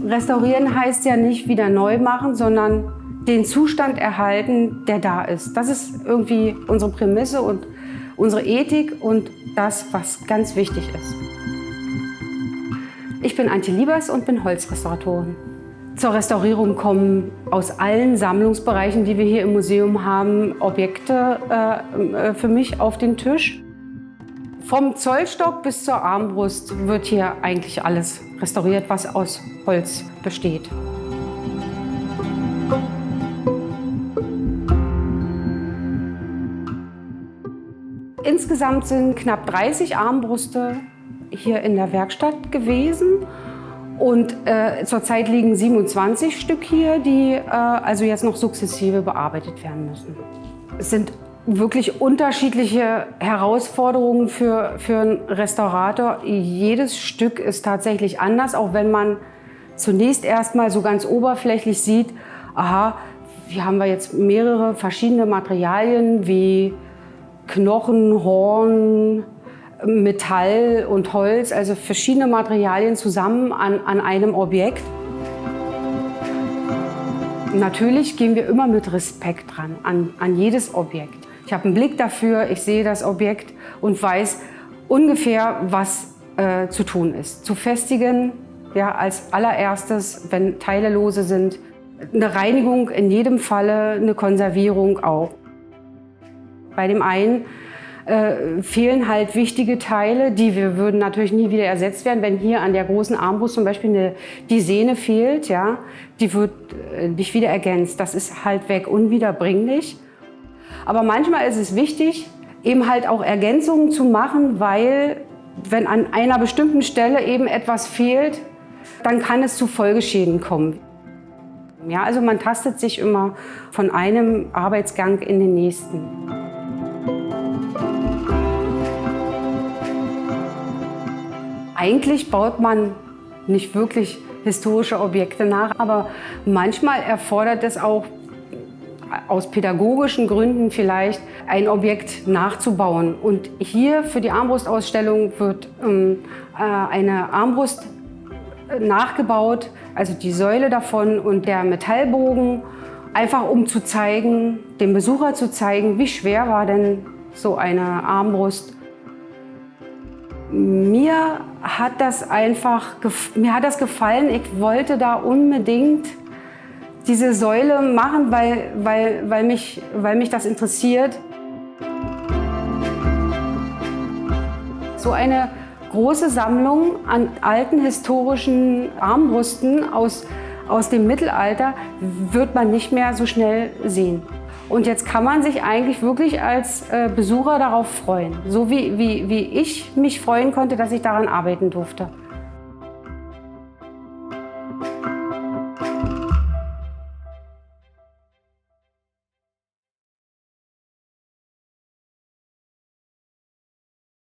Restaurieren heißt ja nicht wieder neu machen, sondern den Zustand erhalten, der da ist. Das ist irgendwie unsere Prämisse und unsere Ethik und das, was ganz wichtig ist. Ich bin Antje Liebers und bin Holzrestauratorin. Zur Restaurierung kommen aus allen Sammlungsbereichen, die wir hier im Museum haben, Objekte für mich auf den Tisch. Vom Zollstock bis zur Armbrust wird hier eigentlich alles restauriert, was aus Holz besteht. Insgesamt sind knapp 30 Armbrüste hier in der Werkstatt gewesen. Und zurzeit liegen 27 Stück hier, die also jetzt noch sukzessive bearbeitet werden müssen. Es sind wirklich unterschiedliche Herausforderungen für einen Restaurator. Jedes Stück ist tatsächlich anders, auch wenn man zunächst erstmal so ganz oberflächlich sieht, aha, hier haben wir jetzt mehrere verschiedene Materialien wie Knochen, Horn, Metall und Holz, also verschiedene Materialien zusammen an einem Objekt. Natürlich gehen wir immer mit Respekt dran an jedes Objekt. Ich habe einen Blick dafür, ich sehe das Objekt und weiß ungefähr, was zu tun ist. Zu festigen, ja, als allererstes, wenn Teile lose sind, eine Reinigung in jedem Falle, eine Konservierung auch. Bei dem einen fehlen halt wichtige Teile, die würden natürlich nie wieder ersetzt werden. Wenn hier an der großen Armbrust zum Beispiel die Sehne fehlt, ja, die wird nicht wieder ergänzt. Das ist halt weg, unwiederbringlich. Aber manchmal ist es wichtig, eben halt auch Ergänzungen zu machen, weil wenn an einer bestimmten Stelle eben etwas fehlt, dann kann es zu Folgeschäden kommen. Ja, also man tastet sich immer von einem Arbeitsgang in den nächsten. Eigentlich baut man nicht wirklich historische Objekte nach, aber manchmal erfordert es auch aus pädagogischen Gründen vielleicht, ein Objekt nachzubauen. Und hier für die Armbrustausstellung wird eine Armbrust nachgebaut, also die Säule davon und der Metallbogen, einfach um zu zeigen, dem Besucher zu zeigen, wie schwer war denn so eine Armbrust. Mir hat das gefallen. Ich wollte da unbedingt diese Säule machen, weil mich das interessiert. So eine große Sammlung an alten historischen Armbrüsten aus dem Mittelalter wird man nicht mehr so schnell sehen. Und jetzt kann man sich eigentlich wirklich als Besucher darauf freuen. So wie ich mich freuen konnte, dass ich daran arbeiten durfte.